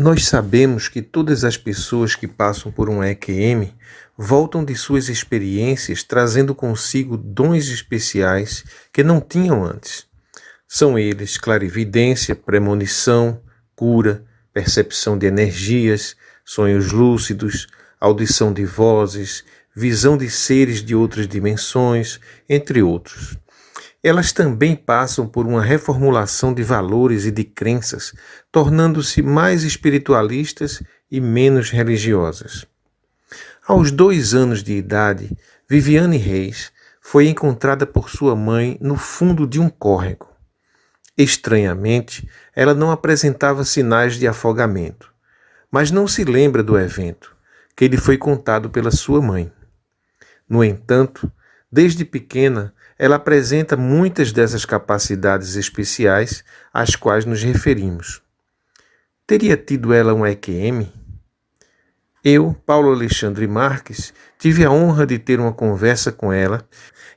Nós sabemos que todas as pessoas que passam por um EQM voltam de suas experiências trazendo consigo dons especiais que não tinham antes. São eles clarividência, premonição, cura, percepção de energias, sonhos lúcidos, audição de vozes, visão de seres de outras dimensões, entre outros. Elas também passam por uma reformulação de valores e de crenças, tornando-se mais espiritualistas e menos religiosas. Aos 2 anos de idade, Viviane Reis foi encontrada por sua mãe no fundo de um córrego. Estranhamente, ela não apresentava sinais de afogamento, mas não se lembra do evento, que lhe foi contado pela sua mãe. No entanto, desde pequena, ela apresenta muitas dessas capacidades especiais às quais nos referimos. Teria tido ela um EQM? Eu, Paulo Alexandre Marques, tive a honra de ter uma conversa com ela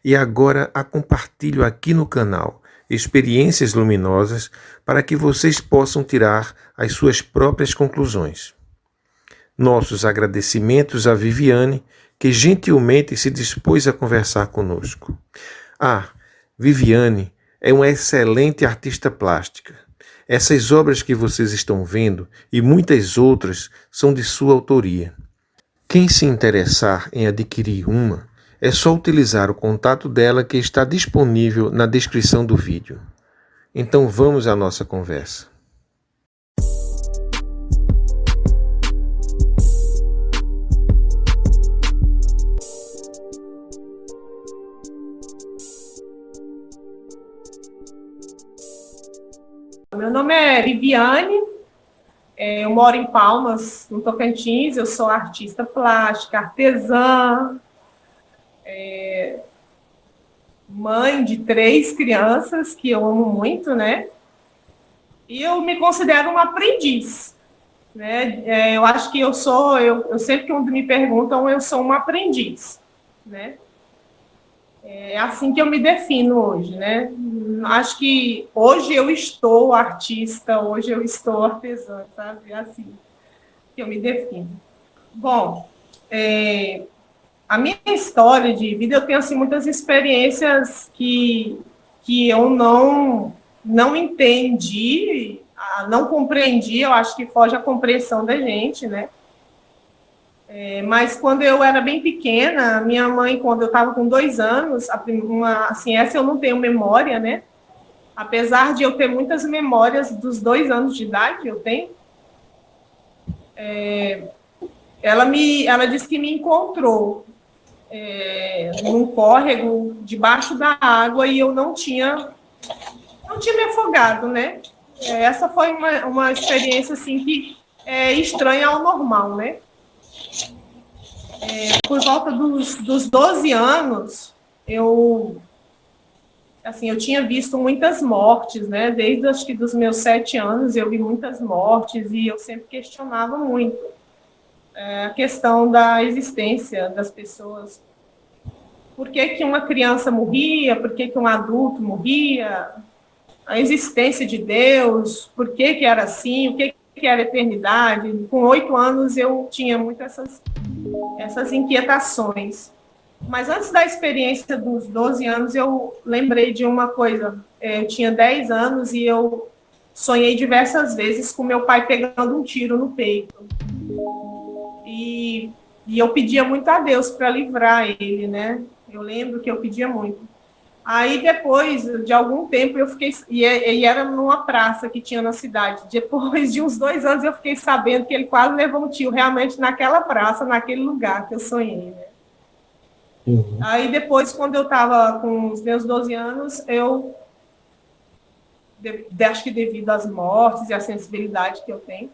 e agora a compartilho aqui no canal, Experiências Luminosas, para que vocês possam tirar as suas próprias conclusões. Nossos agradecimentos a Viviane, que gentilmente se dispôs a conversar conosco. Viviane é uma excelente artista plástica. Essas obras que vocês estão vendo e muitas outras são de sua autoria. Quem se interessar em adquirir uma, é só utilizar o contato dela que está disponível na descrição do vídeo. Então vamos à nossa conversa. Meu nome é Viviane, eu moro em Palmas, no Tocantins, eu sou artista plástica, artesã, mãe de 3 crianças, que eu amo muito, né? E eu me considero uma aprendiz, né? Eu acho que eu sempre que me perguntam, eu sou uma aprendiz, né? É assim que eu me defino hoje, né? Acho que hoje eu estou artista, hoje eu estou artesã, sabe? É assim que eu me defino. Bom, a minha história de vida, eu tenho assim, muitas experiências que eu não entendi, não compreendi, eu acho que foge a compreensão da gente, né? Mas quando eu era bem pequena, minha mãe, quando eu estava com 2 anos, assim, essa eu não tenho memória, né? Apesar de eu ter muitas memórias dos 2 anos de idade, eu tenho. Ela disse que me encontrou num córrego debaixo da água e eu não tinha me afogado, né? Essa foi uma experiência assim que é estranha ao normal, né? Por volta dos 12 anos, eu tinha visto muitas mortes, né? Desde acho que dos meus 7 anos eu vi muitas mortes e eu sempre questionava muito a questão da existência das pessoas. Por que uma criança morria? Por que um adulto morria? A existência de Deus? Por que era assim? O que era eternidade? Com 8 anos eu tinha muitas essas inquietações. Mas antes da experiência dos 12 anos, eu lembrei de uma coisa. Eu tinha 10 anos e eu sonhei diversas vezes com meu pai pegando um tiro no peito. E eu pedia muito a Deus para livrar ele, né? Eu lembro que eu pedia muito. Aí, depois de algum tempo, eu fiquei... E era numa praça que tinha na cidade. Depois de uns 2 anos, eu fiquei sabendo que ele quase levou um tiro realmente naquela praça, naquele lugar que eu sonhei, né? Uhum. Aí, depois, quando eu estava com os meus 12 anos, acho que devido às mortes e à sensibilidade que eu tenho,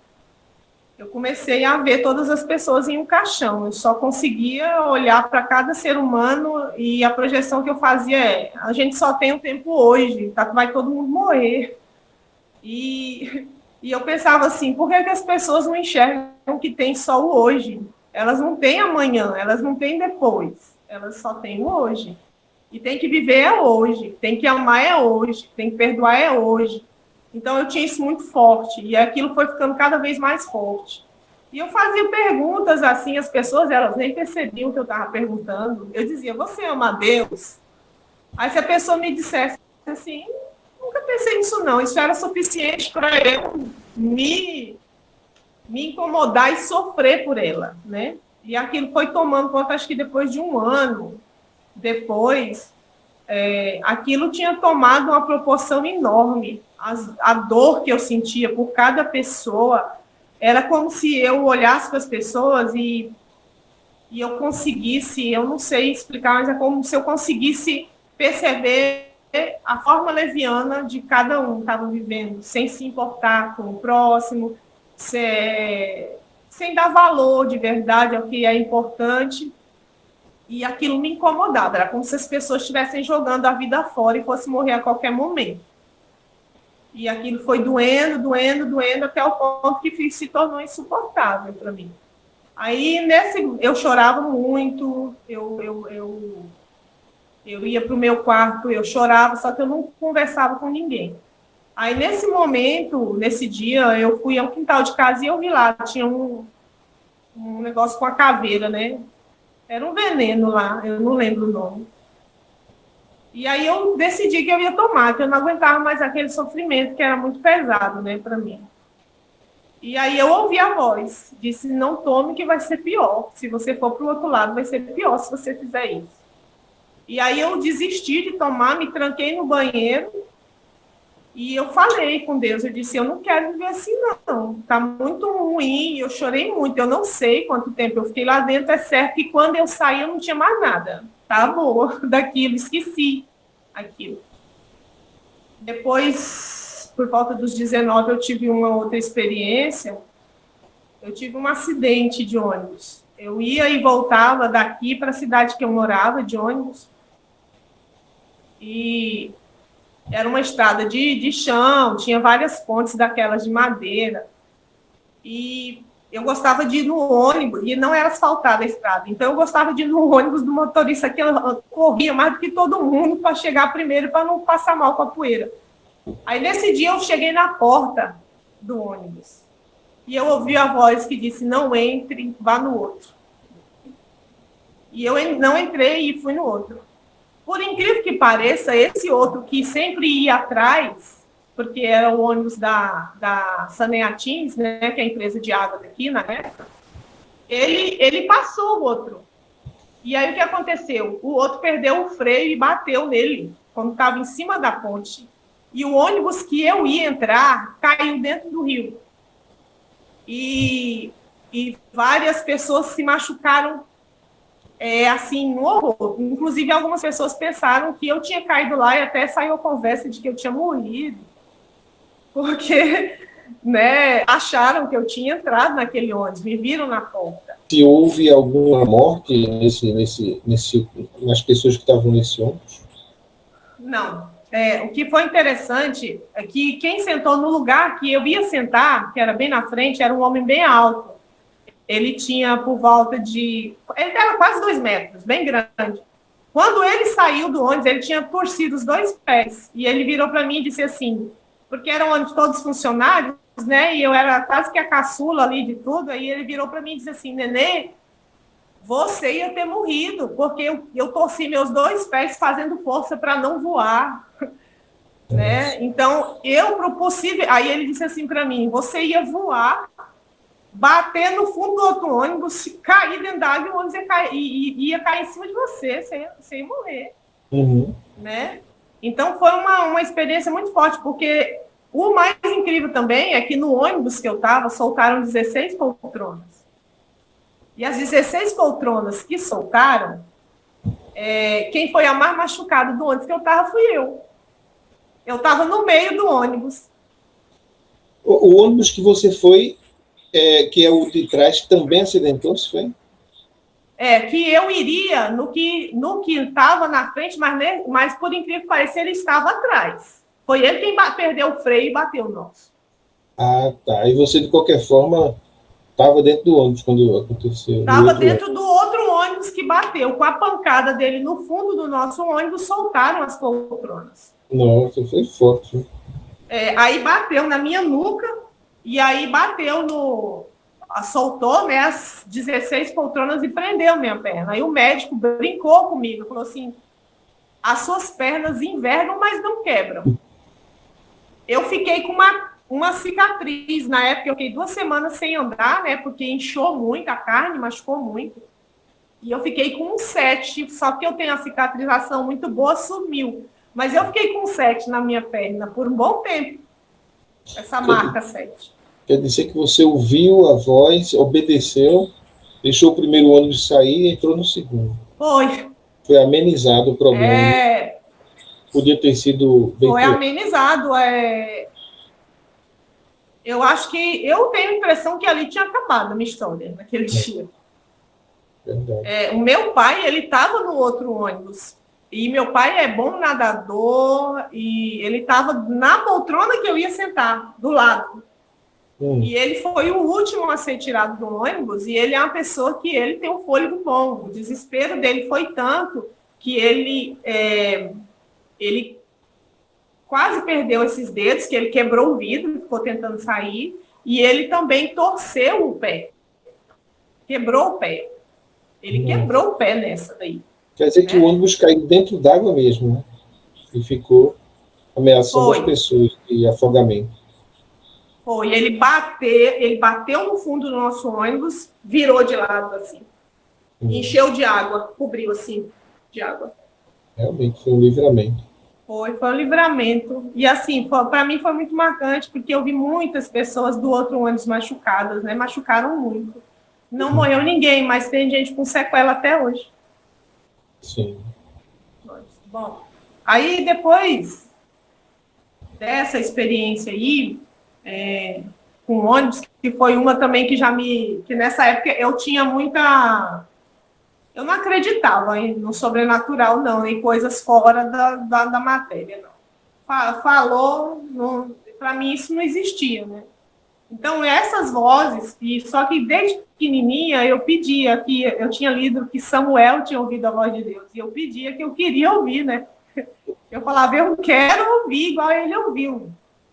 eu comecei a ver todas as pessoas em um caixão. Eu só conseguia olhar para cada ser humano e a projeção que eu fazia a gente só tem o tempo hoje, tá? Vai todo mundo morrer. E eu pensava assim, por que as pessoas não enxergam que tem só o hoje? Elas não têm amanhã, elas não têm depois, elas só têm o hoje. E tem que viver hoje, tem que amar hoje, tem que perdoar hoje. Então, eu tinha isso muito forte, e aquilo foi ficando cada vez mais forte. E eu fazia perguntas assim, as pessoas, elas nem percebiam o que eu estava perguntando. Eu dizia, você ama a Deus? Aí, se a pessoa me dissesse assim, nunca pensei nisso não, isso era suficiente para eu me incomodar e sofrer por ela, né? E aquilo foi tomando conta, acho que depois de um ano, depois, aquilo tinha tomado uma proporção enorme. A dor que eu sentia por cada pessoa era como se eu olhasse para as pessoas e eu conseguisse, eu não sei explicar, mas é como se eu conseguisse perceber a forma leviana de cada um estava vivendo, sem se importar com o próximo, sem dar valor de verdade ao que é importante. E aquilo me incomodava, era como se as pessoas estivessem jogando a vida fora e fossem morrer a qualquer momento. E aquilo foi doendo, doendo, doendo, até o ponto que se tornou insuportável para mim. Aí, eu chorava muito, eu ia para o meu quarto, eu chorava, só que eu não conversava com ninguém. Aí, nesse momento, nesse dia, eu fui ao quintal de casa e eu vi lá, tinha um negócio com a caveira, né? Era um veneno lá, eu não lembro o nome. E aí eu decidi que eu ia tomar, que eu não aguentava mais aquele sofrimento que era muito pesado, né, para mim. E aí eu ouvi a voz, disse, não tome que vai ser pior. Se você for para o outro lado, vai ser pior se você fizer isso. E aí eu desisti de tomar, me tranquei no banheiro e eu falei com Deus, eu disse, eu não quero viver assim não, tá muito ruim, eu chorei muito, eu não sei quanto tempo eu fiquei lá dentro, é certo que quando eu saí eu não tinha mais nada, tá boa daquilo, esqueci aquilo. Depois, por volta dos 19, eu tive uma outra experiência, eu tive um acidente de ônibus, eu ia e voltava daqui para a cidade que eu morava, de ônibus, e era uma estrada de chão, tinha várias pontes daquelas de madeira. E eu gostava de ir no ônibus, e não era asfaltada a estrada. Então, eu gostava de ir no ônibus do motorista, que corria mais do que todo mundo para chegar primeiro, para não passar mal com a poeira. Aí, nesse dia, eu cheguei na porta do ônibus. E eu ouvi a voz que disse, não entre, vá no outro. E eu não entrei e fui no outro. Por incrível que pareça, esse outro que sempre ia atrás, porque era o ônibus da Saneatins, né, que é a empresa de água daqui na época, ele passou o outro. E aí o que aconteceu? O outro perdeu o freio e bateu nele, quando estava em cima da ponte. E o ônibus que eu ia entrar caiu dentro do rio. E várias pessoas se machucaram assim, um horror. Inclusive, algumas pessoas pensaram que eu tinha caído lá e até saiu a conversa de que eu tinha morrido, porque né, acharam que eu tinha entrado naquele ônibus, me viram na porta. Se houve alguma morte nas pessoas que estavam nesse ônibus? Não. O que foi interessante é que quem sentou no lugar que eu ia sentar, que era bem na frente, era um homem bem alto. Ele tinha por volta de... Ele era quase 2 metros, bem grande. Quando ele saiu do ônibus, ele tinha torcido os 2 pés. E ele virou para mim e disse assim, porque eram ônibus todos funcionários, né? E eu era quase que a caçula ali de tudo. Aí ele virou para mim e disse assim, Nenê, você ia ter morrido, porque eu torci meus 2 pés fazendo força para não voar. Né? Então, pro possível... Aí ele disse assim para mim, você ia voar, bater no fundo do outro ônibus, cair dentro da água e o ônibus ia cair em cima de você, você ia morrer. Uhum. Né? Então, foi uma experiência muito forte, porque o mais incrível também é que no ônibus que eu estava, soltaram 16 poltronas. E as 16 poltronas que soltaram, quem foi a mais machucada do ônibus que eu estava fui eu. Eu estava no meio do ônibus. O ônibus que você foi... que é o de trás, também acidentou-se, foi? Que eu iria no que estava na frente, mas por incrível que pareça, ele estava atrás. Foi ele quem perdeu o freio e bateu o nosso. Ah, tá. E você, de qualquer forma, estava dentro do ônibus quando aconteceu? Estava dentro do outro ônibus que bateu. Com a pancada dele no fundo do nosso ônibus, soltaram as poltronas. Nossa, foi forte. Aí bateu na minha nuca, e aí bateu soltou, né, as 16 poltronas e prendeu minha perna. Aí o médico brincou comigo, falou assim: as suas pernas envergam, mas não quebram. Eu fiquei com uma cicatriz. Na época, eu fiquei 2 semanas sem andar, né, porque inchou muito a carne, machucou muito. E eu fiquei com um 7, só que eu tenho a cicatrização muito boa, sumiu. Mas eu fiquei com um 7 na minha perna por um bom tempo. Essa marca 7. Quer dizer que você ouviu a voz, obedeceu, deixou o primeiro ônibus sair e entrou no segundo. Foi. Foi amenizado o problema. Podia ter sido bem Foi amenizado. Eu acho que... Eu tenho a impressão que ali tinha acabado a minha história, naquele dia. O meu pai, ele estava no outro ônibus. E meu pai é bom nadador, e ele estava na poltrona que eu ia sentar, do lado. E ele foi o último a ser tirado do ônibus, e ele é uma pessoa que ele tem um fôlego bom. O desespero dele foi tanto que ele quase perdeu esses dedos, que ele quebrou o vidro, ficou tentando sair, e ele também torceu o pé. Quebrou o pé. Ele quebrou o pé nessa daí. Quer dizer que o ônibus caiu dentro d'água mesmo, né? E ficou ameaçando as pessoas de afogamento. Foi. Ele bateu no fundo do nosso ônibus, virou de lado, assim. Encheu de água, cobriu, assim, de água. Realmente, foi um livramento. Foi um livramento. E, assim, para mim foi muito marcante, porque eu vi muitas pessoas do outro ônibus machucadas, né? Machucaram muito. Não morreu ninguém, mas tem gente com sequela até hoje. Sim. Bom, aí depois dessa experiência aí, com ônibus, que foi uma também que nessa época eu tinha muita... Eu não acreditava no sobrenatural, não, em coisas fora da matéria, não. Falou, para mim isso não existia, né? Então, essas vozes, só que desde pequenininha eu pedia, que eu tinha lido que Samuel tinha ouvido a voz de Deus, e eu pedia que eu queria ouvir, né? Eu falava, eu quero ouvir igual ele ouviu.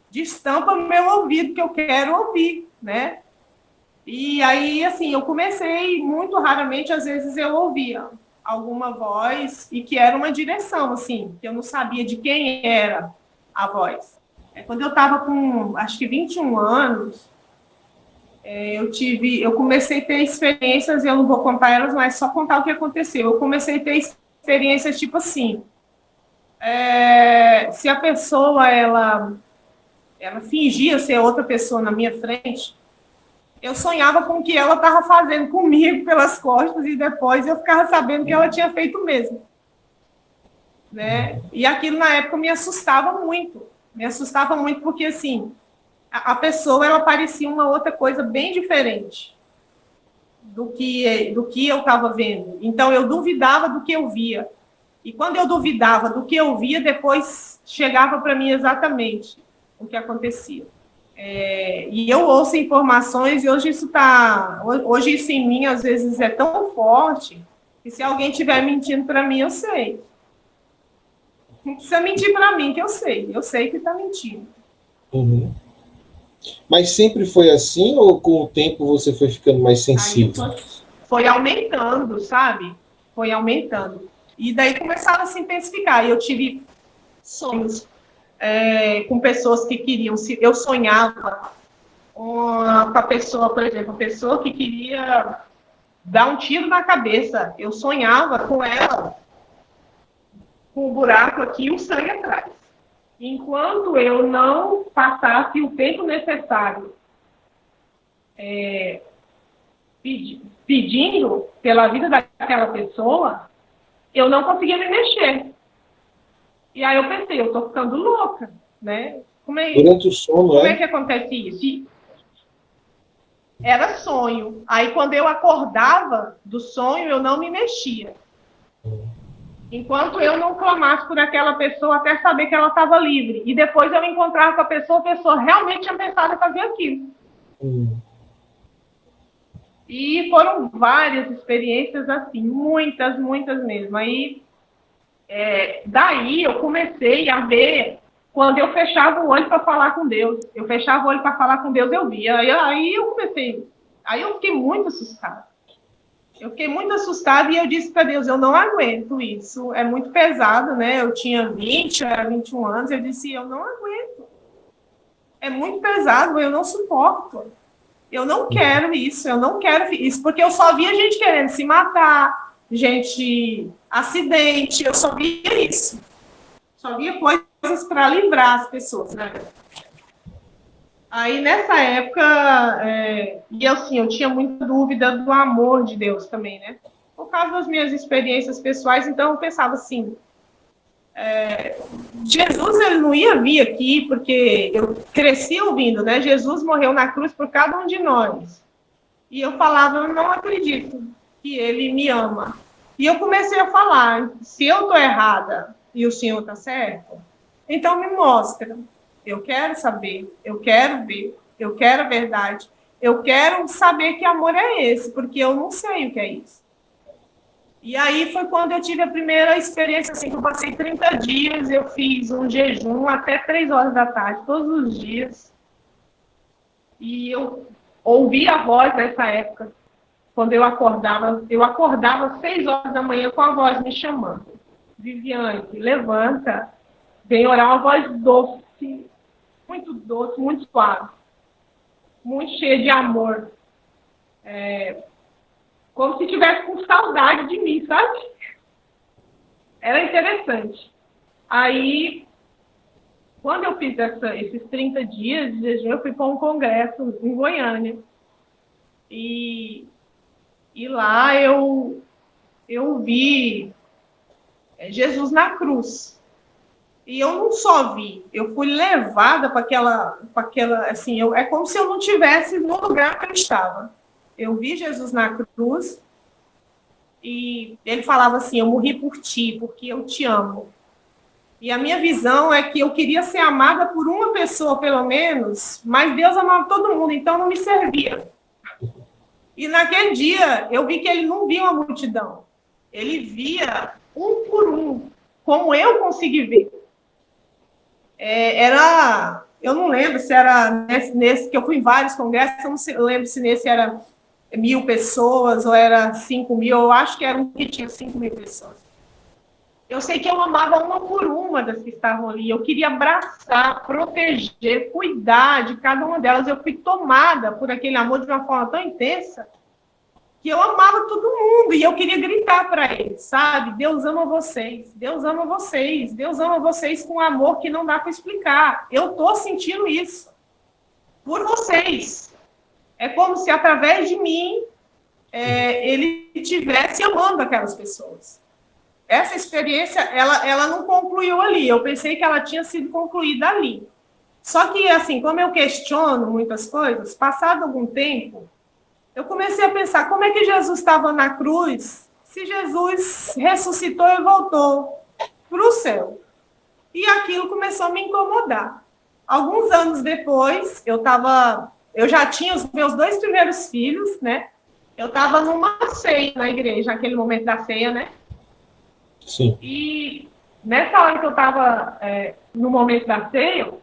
Destampa meu ouvido que eu quero ouvir, né? E aí, assim, eu comecei, muito raramente, às vezes eu ouvia alguma voz, e que era uma direção, assim, que eu não sabia de quem era a voz. Quando eu estava com, acho que 21 anos, eu comecei a ter experiências, eu não vou contar elas, mas só contar o que aconteceu. Eu comecei a ter experiências tipo assim, se a pessoa, ela fingia ser outra pessoa na minha frente, eu sonhava com o que ela estava fazendo comigo pelas costas, e depois eu ficava sabendo que ela tinha feito o mesmo. Né? E aquilo, na época, me assustava muito. Me assustava muito porque, assim, a pessoa, ela parecia uma outra coisa bem diferente do que eu estava vendo. Então, eu duvidava do que eu via. E quando eu duvidava do que eu via, depois chegava para mim exatamente o que acontecia. E eu ouço informações, e hoje isso em mim, às vezes, é tão forte, que se alguém estiver mentindo para mim, eu sei. Não precisa mentir para mim, que eu sei que está mentindo. Uhum. Mas sempre foi assim, ou com o tempo você foi ficando mais sensível? Foi aumentando, sabe? Foi aumentando. E daí começaram a se intensificar. E eu tive sonhos com pessoas que queriam... Eu sonhava com a pessoa, por exemplo, a pessoa que queria dar um tiro na cabeça. Eu sonhava com ela, com um buraco aqui e um sangue atrás. Enquanto eu não passasse o tempo necessário pedindo pela vida daquela pessoa, eu não conseguia me mexer. E aí eu pensei, eu estou ficando louca, né? Durante o sono, como é que acontece isso? Era sonho. Aí quando eu acordava do sonho, eu não me mexia. Enquanto eu não clamasse por aquela pessoa até saber que ela estava livre. E depois eu encontrava com a pessoa realmente tinha pensado em fazer aquilo. E foram várias experiências assim, muitas mesmo. Aí, daí eu comecei a ver quando eu fechava o olho para falar com Deus. Eu fechava o olho para falar com Deus, eu via. Aí eu fiquei muito assustada. Eu fiquei muito assustada e eu disse para Deus, eu não aguento isso, é muito pesado, né? Eu tinha 20, eu era 21 anos, eu disse, eu não aguento. É muito pesado, eu não suporto. Eu não quero isso, eu não quero isso, porque eu só via gente querendo se matar, gente, acidente, eu só via isso. Só via coisas para livrar as pessoas, né? Aí, nessa época, e assim, eu tinha muita dúvida do amor de Deus também, né? Por causa das minhas experiências pessoais, então eu pensava assim, Jesus, ele não ia vir aqui, porque eu cresci ouvindo, né? Jesus morreu na cruz por cada um de nós. E eu falava, eu não acredito que ele me ama. E eu comecei a falar, se eu estou errada e o Senhor está certo, então me mostra. Eu quero saber, eu quero ver, eu quero a verdade. Eu quero saber que amor é esse, porque eu não sei o que é isso. E aí foi quando eu tive a primeira experiência, assim, que eu passei 30 dias, eu fiz um jejum até 3 horas da tarde, todos os dias. E eu ouvi a voz nessa época, quando eu acordava às 6 horas da manhã com a voz me chamando. Viviane, levanta, vem orar, uma voz doce, muito suave, muito cheia de amor. Como se tivesse com saudade de mim, sabe? Era interessante. Aí, quando eu fiz esses 30 dias de jejum, eu fui para um congresso em Goiânia. E lá eu vi Jesus na cruz. E eu não só vi, eu fui levada para aquela assim, é como se eu não estivesse no lugar que eu estava. Eu vi Jesus na cruz e ele falava assim, eu morri por ti, porque eu te amo. E a minha visão é que eu queria ser amada por uma pessoa, pelo menos, mas Deus amava todo mundo, então não me servia. E naquele dia, eu vi que ele não via uma multidão. Ele via um por um, como eu consegui ver. Eu não lembro se era nesse que eu fui em vários congressos, eu não lembro se nesse era 1.000 pessoas ou era 5.000, eu acho que era um que tinha 5.000 pessoas. Eu sei que eu amava uma por uma das que estavam ali, eu queria abraçar, proteger, cuidar de cada uma delas, eu fui tomada por aquele amor de uma forma tão intensa, que eu amava todo mundo, e eu queria gritar para eles, sabe? Deus ama vocês, Deus ama vocês, Deus ama vocês com um amor que não dá para explicar. Eu estou sentindo isso por vocês. É como se, através de mim, ele estivesse amando aquelas pessoas. Essa experiência, ela não concluiu ali. Eu pensei que ela tinha sido concluída ali. Só que, assim, como eu questiono muitas coisas, passado algum tempo, eu comecei a pensar, como é que Jesus estava na cruz, se Jesus ressuscitou e voltou para o céu? E aquilo começou a me incomodar. Alguns anos depois, eu já tinha os meus 2 primeiros filhos, né? Eu estava numa ceia na igreja, naquele momento da ceia, né? Sim. E nessa hora que eu estava no momento da ceia,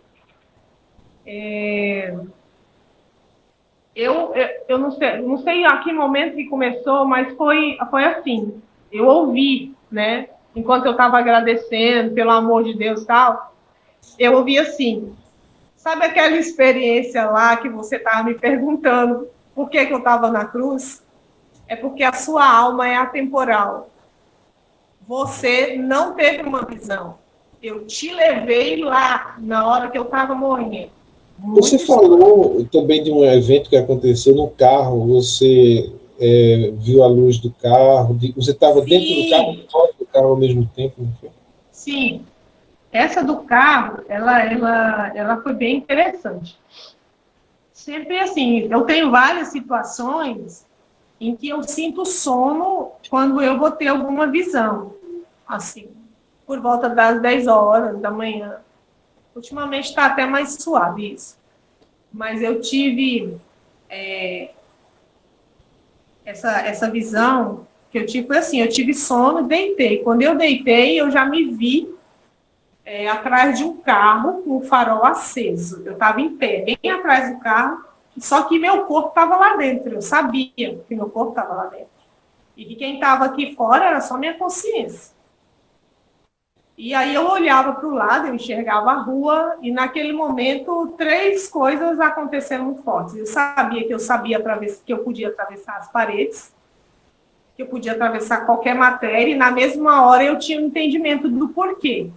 eu não sei a que momento que começou, mas foi assim. Eu ouvi, né? Enquanto eu estava agradecendo pelo amor de Deus e tal, eu ouvi assim, sabe aquela experiência lá que você estava me perguntando por que eu estava na cruz? É porque a sua alma é atemporal. Você não teve uma visão. Eu te levei lá na hora que eu estava morrendo. Você falou também de um evento que aconteceu no carro. Você viu a luz do carro. Você estava dentro do carro e fora do carro ao mesmo tempo, não foi? Sim. Essa do carro, ela foi bem interessante. Sempre assim, eu tenho várias situações em que eu sinto sono quando eu vou ter alguma visão. Assim, por volta das 10 horas da manhã. Ultimamente está até mais suave isso. Mas eu tive essa visão que eu tive, foi assim, eu tive sono, deitei. Quando eu deitei, eu já me vi atrás de um carro com o farol aceso. Eu estava em pé, bem atrás do carro, só que meu corpo estava lá dentro. Eu sabia que meu corpo estava lá dentro. E que quem estava aqui fora era só minha consciência. E aí eu olhava para o lado, eu enxergava a rua, e naquele momento 3 coisas aconteceram muito fortes. Eu sabia que eu podia atravessar as paredes, que eu podia atravessar qualquer matéria, e na mesma hora eu tinha um entendimento do porquê.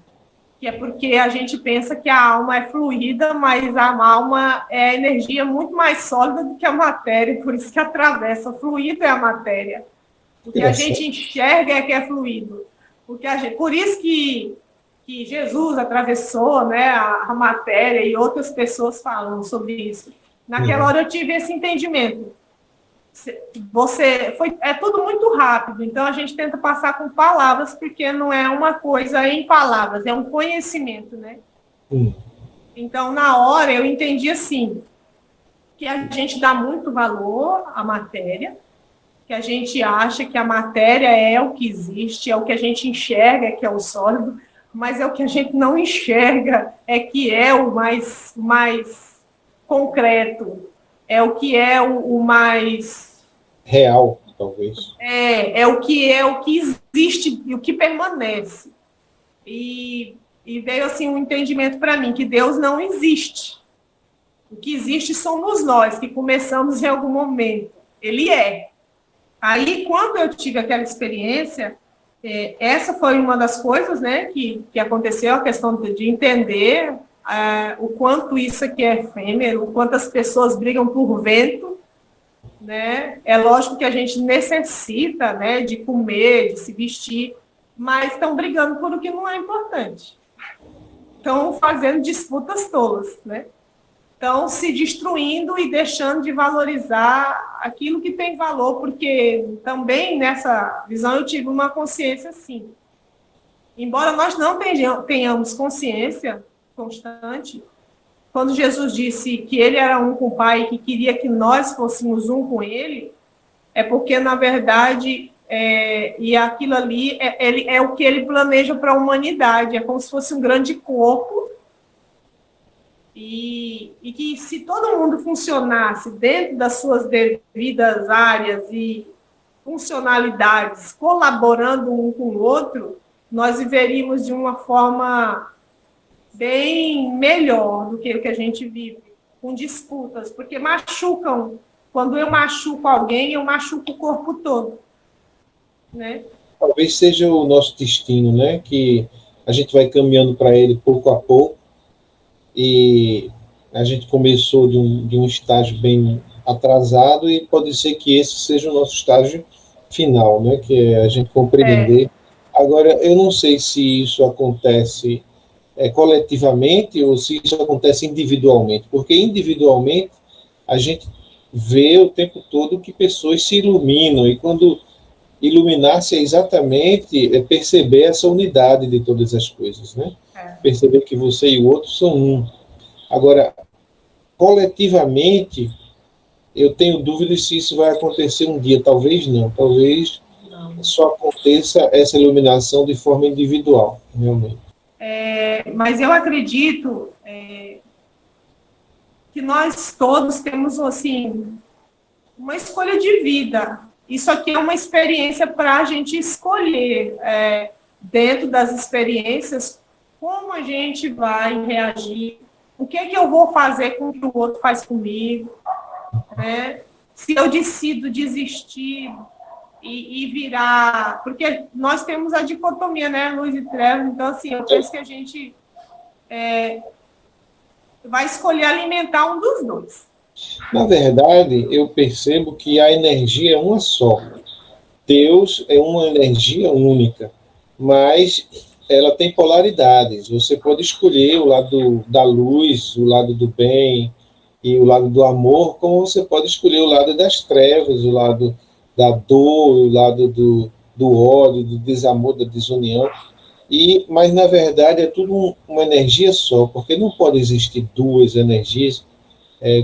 Que é porque a gente pensa que a alma é fluida, mas a alma é energia muito mais sólida do que a matéria, por isso que atravessa. Fluido é a matéria. O que a gente enxerga é que é fluido. Por isso que Jesus atravessou, né, a matéria, e outras pessoas falam sobre isso. Naquela hora eu tive esse entendimento. É tudo muito rápido, então a gente tenta passar com palavras, porque não é uma coisa em palavras, é um conhecimento, né? Então, na hora, eu entendi assim, que a gente dá muito valor à matéria, que a gente acha que a matéria é o que existe, é o que a gente enxerga, que é o sólido, mas é o que a gente não enxerga, é que é o mais concreto, é o que é o mais... real, talvez. É o que existe e o que permanece. E veio assim um entendimento para mim, que Deus não existe. O que existe somos nós, que começamos em algum momento. Ele é. Aí, quando eu tive aquela experiência, essa foi uma das coisas, né, que aconteceu, a questão de entender o quanto isso aqui é efêmero, o quanto as pessoas brigam por vento, né? É lógico que a gente necessita, né, de comer, de se vestir, mas estão brigando por o que não é importante. Estão fazendo disputas tolas, né? Estão se destruindo e deixando de valorizar aquilo que tem valor, porque também nessa visão eu tive uma consciência assim. Embora nós não tenhamos consciência constante, quando Jesus disse que ele era um com o Pai e que queria que nós fôssemos um com ele, é porque, na verdade, e aquilo ali é o que ele planeja para a humanidade, é como se fosse um grande corpo, e que se todo mundo funcionasse dentro das suas devidas áreas e funcionalidades, colaborando um com o outro, nós viveríamos de uma forma bem melhor do que o que a gente vive, com disputas, porque machucam. Quando eu machuco alguém, eu machuco o corpo todo, né? Talvez seja o nosso destino, né? Que a gente vai caminhando para ele pouco a pouco, e a gente começou de um estágio bem atrasado, e pode ser que esse seja o nosso estágio final, né? Que é a gente compreender. Agora, eu não sei se isso acontece coletivamente ou se isso acontece individualmente, porque individualmente a gente vê o tempo todo que pessoas se iluminam, e quando iluminar-se é exatamente perceber essa unidade de todas as coisas, né? Perceber que você e o outro são um. Agora, coletivamente, eu tenho dúvidas se isso vai acontecer um dia. Talvez não. Talvez só aconteça essa iluminação de forma individual, realmente. Mas eu acredito que nós todos temos, assim, uma escolha de vida. Isso aqui é uma experiência para a gente escolher, dentro das experiências, como a gente vai reagir, o que é que eu vou fazer com o que o outro faz comigo, né? Se eu decido desistir e virar... Porque nós temos a dicotomia, né, luz e trevas, então, assim, eu penso que a gente vai escolher alimentar um dos dois. Na verdade, eu percebo que a energia é uma só. Deus é uma energia única, mas ela tem polaridades. Você pode escolher o lado da luz, o lado do bem e o lado do amor, como você pode escolher o lado das trevas, o lado da dor, o lado do ódio, do desamor, da desunião. Mas, na verdade, é tudo uma energia só, porque não pode existir duas energias,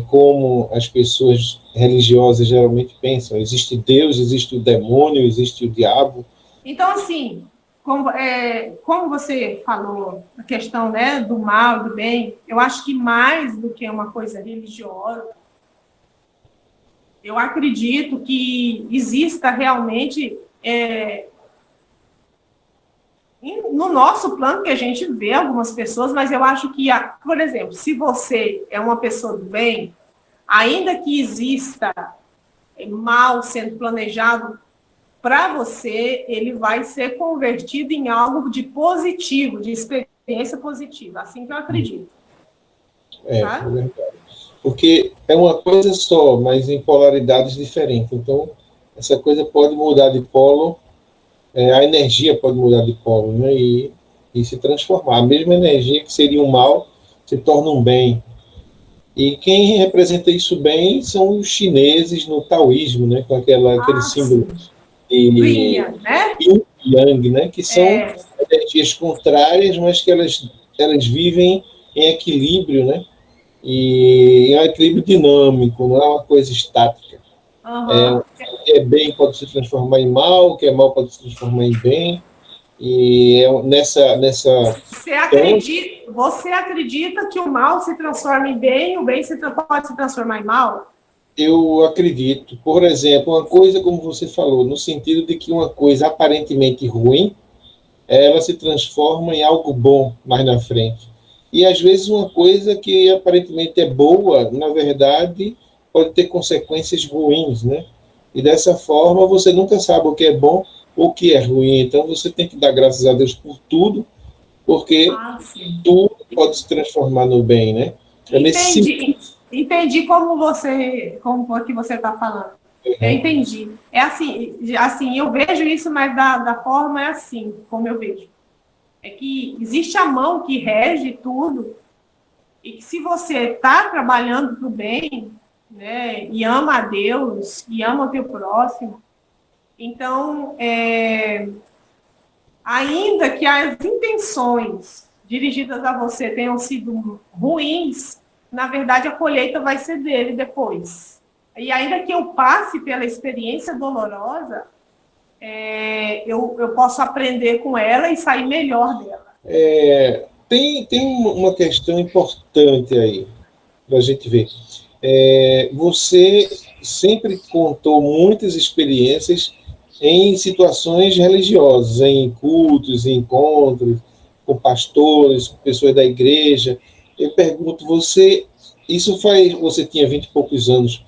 como as pessoas religiosas geralmente pensam. Existe Deus, existe o demônio, existe o diabo. Então, assim, como você falou, a questão, né, do mal e do bem, eu acho que mais do que uma coisa religiosa, eu acredito que exista realmente, no nosso plano, que a gente vê algumas pessoas, mas eu acho que, por exemplo, se você é uma pessoa do bem, ainda que exista mal sendo planejado para você, ele vai ser convertido em algo de positivo, de experiência positiva. Assim que eu acredito. É verdade. Porque é uma coisa só, mas em polaridades diferentes. Então, essa coisa pode mudar de polo, a energia pode mudar de polo, né? E se transformar. A mesma energia que seria um mal se torna um bem. E quem representa isso bem são os chineses no taoísmo, né? Com aquele símbolo de Yin, né? Yin e Yang, né? Que são energias contrárias, mas que elas vivem em equilíbrio, né? E é um equilíbrio dinâmico, não é uma coisa estática. Uhum. O que é bem pode se transformar em mal, o que é mal pode se transformar em bem. E nessa você acredita que o mal se transforma em bem e o bem pode se transformar em mal? Eu acredito. Por exemplo, uma coisa como você falou, no sentido de que uma coisa aparentemente ruim, ela se transforma em algo bom mais na frente. E às vezes uma coisa que aparentemente é boa, na verdade, pode ter consequências ruins, né? E dessa forma você nunca sabe o que é bom ou o que é ruim. Então você tem que dar graças a Deus por tudo, porque tudo pode se transformar no bem, né? Entendi como que você está falando. Uhum. Eu entendi. É assim, eu vejo isso, mas da forma é assim, como eu vejo. É que existe a mão que rege tudo, e que se você está trabalhando para o bem, né, e ama a Deus, e ama o teu próximo, então, ainda que as intenções dirigidas a você tenham sido ruins, na verdade, a colheita vai ser dele depois. E ainda que eu passe pela experiência dolorosa, eu posso aprender com ela e sair melhor dela. Tem uma questão importante aí para a gente ver. Você sempre contou muitas experiências em situações religiosas, em cultos, em encontros, com pastores, com pessoas da igreja. Eu pergunto, você tinha 20 e poucos anos,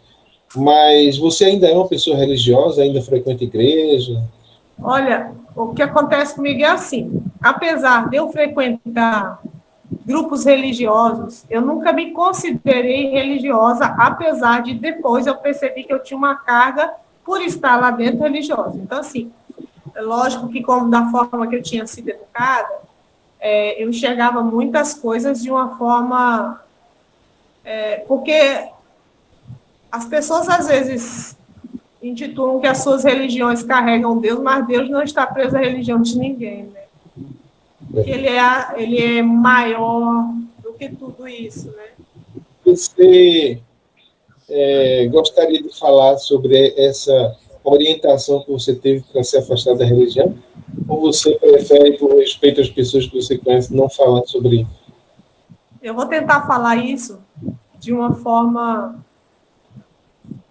mas você ainda é uma pessoa religiosa, ainda frequenta igreja? Olha, o que acontece comigo é assim, apesar de eu frequentar grupos religiosos, eu nunca me considerei religiosa, apesar de depois eu percebi que eu tinha uma carga por estar lá dentro religiosa. Então, assim, é lógico que como da forma que eu tinha sido educada, eu enxergava muitas coisas de uma forma... porque as pessoas, às vezes, intitulam que as suas religiões carregam Deus, mas Deus não está preso à religião de ninguém, né? Ele é maior do que tudo isso, né? Você gostaria de falar sobre essa orientação que você teve para se afastar da religião? Ou você prefere, por respeito às pessoas que você conhece, não falar sobre isso? Eu vou tentar falar isso de uma forma...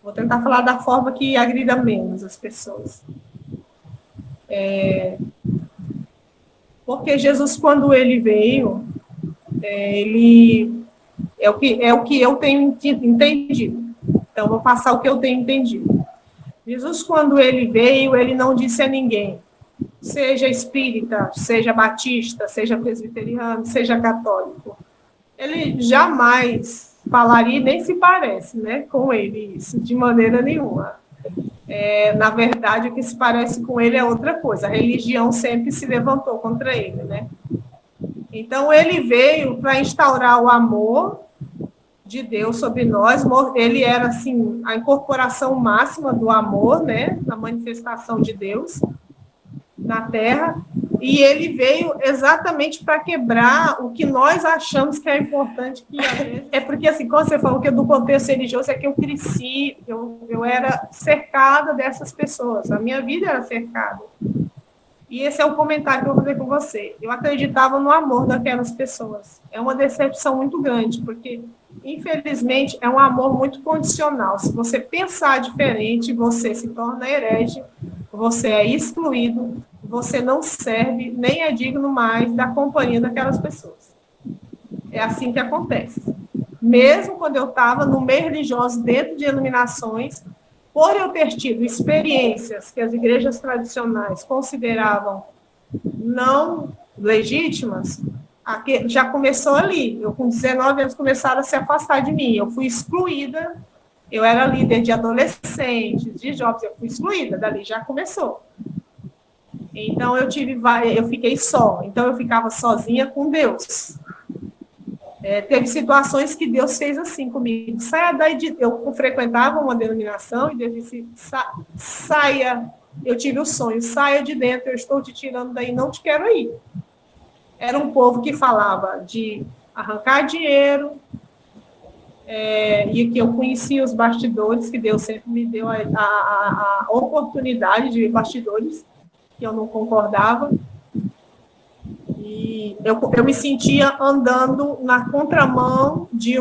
Vou tentar falar da forma que agrida menos as pessoas. Porque Jesus, quando ele veio, ele é o que eu tenho entendido. Então, vou passar o que eu tenho entendido. Jesus, quando ele veio, ele não disse a ninguém, seja espírita, seja batista, seja presbiteriano, seja católico. Ele jamais falaria, nem se parece, né, com ele, isso, de maneira nenhuma. Na verdade, o que se parece com ele é outra coisa. A religião sempre se levantou contra ele, né? Então, ele veio para instaurar o amor de Deus sobre nós. Ele era, assim, a incorporação máxima do amor, né? A manifestação de Deus na Terra. E ele veio exatamente para quebrar o que nós achamos que é importante. Que, às vezes, porque, assim, quando você falou que do contexto religioso, é que eu cresci, eu era cercada dessas pessoas. A minha vida era cercada. E esse é o comentário que eu vou fazer com você. Eu acreditava no amor daquelas pessoas. É uma decepção muito grande, porque, infelizmente, é um amor muito condicional. Se você pensar diferente, você se torna herege, você é excluído, você não serve, nem é digno mais da companhia daquelas pessoas. É assim que acontece. Mesmo quando eu estava no meio religioso, dentro de iluminações, por eu ter tido experiências que as igrejas tradicionais consideravam não legítimas, já começou ali. Eu, com 19 anos, começaram a se afastar de mim. Eu fui excluída. Eu era líder de adolescentes, de jovens, eu fui excluída. Dali já começou. Então, eu fiquei só. Então, eu ficava sozinha com Deus. Teve situações que Deus fez assim comigo. Saia daí eu frequentava uma denominação e Deus disse, saia. Eu tive o sonho, saia de dentro, eu estou te tirando daí, não te quero ir. Era um povo que falava de arrancar dinheiro, e que eu conhecia os bastidores, que Deus sempre me deu a oportunidade de ver bastidores, que eu não concordava. E eu me sentia andando na contramão de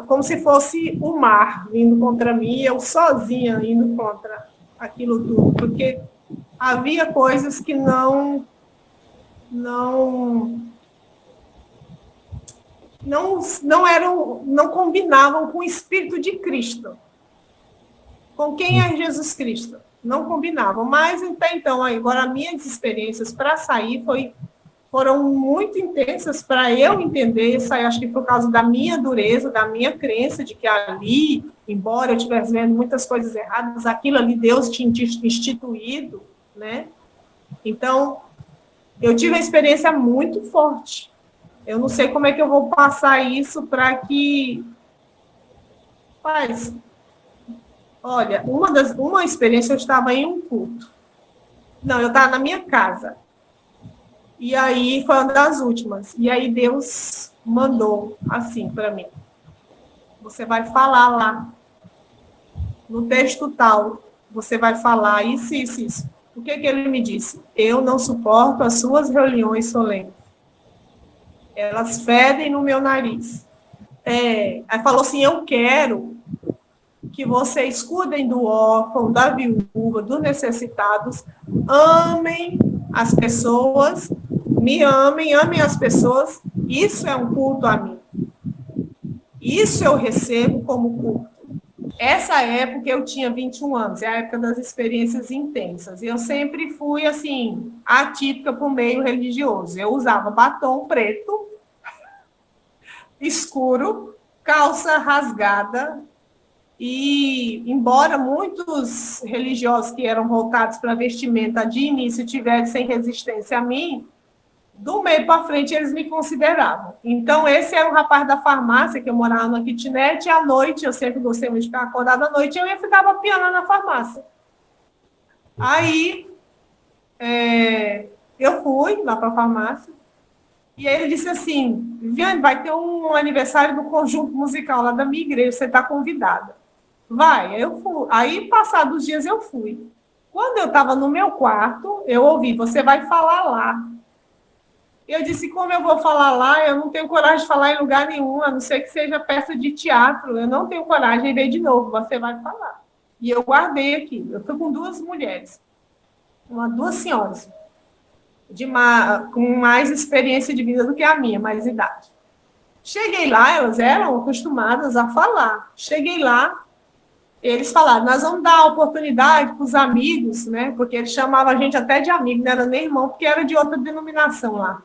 como se fosse o mar vindo contra mim, eu sozinha indo contra aquilo tudo, porque havia coisas que não combinavam com o Espírito de Cristo. Com quem é Jesus Cristo? Não combinavam. Mas, até então, agora, minhas experiências para sair foram muito intensas para eu entender isso aí, acho que por causa da minha dureza, da minha crença de que ali, embora eu estivesse vendo muitas coisas erradas, aquilo ali Deus tinha instituído, né? Então, eu tive uma experiência muito forte. Eu não sei como é que eu vou passar isso para que... Olha, uma experiência, eu estava em um culto. Não, eu estava na minha casa. E aí foi uma das últimas. E aí Deus mandou assim para mim. Você vai falar lá. No texto tal, você vai falar isso, isso, isso. O que ele me disse? Eu não suporto as suas reuniões solenes. Elas fedem no meu nariz. Aí falou assim, eu quero que vocês cuidem do órfão, da viúva, dos necessitados, amem as pessoas, me amem as pessoas, isso é um culto a mim. Isso eu recebo como culto. Essa época eu tinha 21 anos, é a época das experiências intensas. Eu sempre fui, assim, atípica para o meio religioso. Eu usava batom preto, escuro, calça rasgada, e, embora muitos religiosos que eram voltados para a vestimenta de início tivessem resistência a mim, do meio para frente eles me consideravam. Então, esse era o rapaz da farmácia, que eu morava na kitnet, e à noite, eu sempre gostei muito de ficar acordada à noite, eu ficava piando na farmácia. Aí, eu fui lá para a farmácia, e aí ele disse assim, Viviane, vai ter um aniversário do conjunto musical lá da minha igreja, você está convidada. Vai, eu fui. Aí, passados os dias, eu fui. Quando eu estava no meu quarto, eu ouvi, você vai falar lá. Eu disse, como eu vou falar lá? Eu não tenho coragem de falar em lugar nenhum, a não ser que seja peça de teatro. Eu não tenho coragem. Aí veio de novo, você vai falar. E eu guardei aqui. Eu fui com duas mulheres, duas senhoras, com mais experiência de vida do que a minha, mais idade. Cheguei lá, elas eram acostumadas a falar. Cheguei lá, eles falaram, nós vamos dar oportunidade para os amigos, né? Porque eles chamavam a gente até de amigo, não era nem irmão, porque era de outra denominação lá,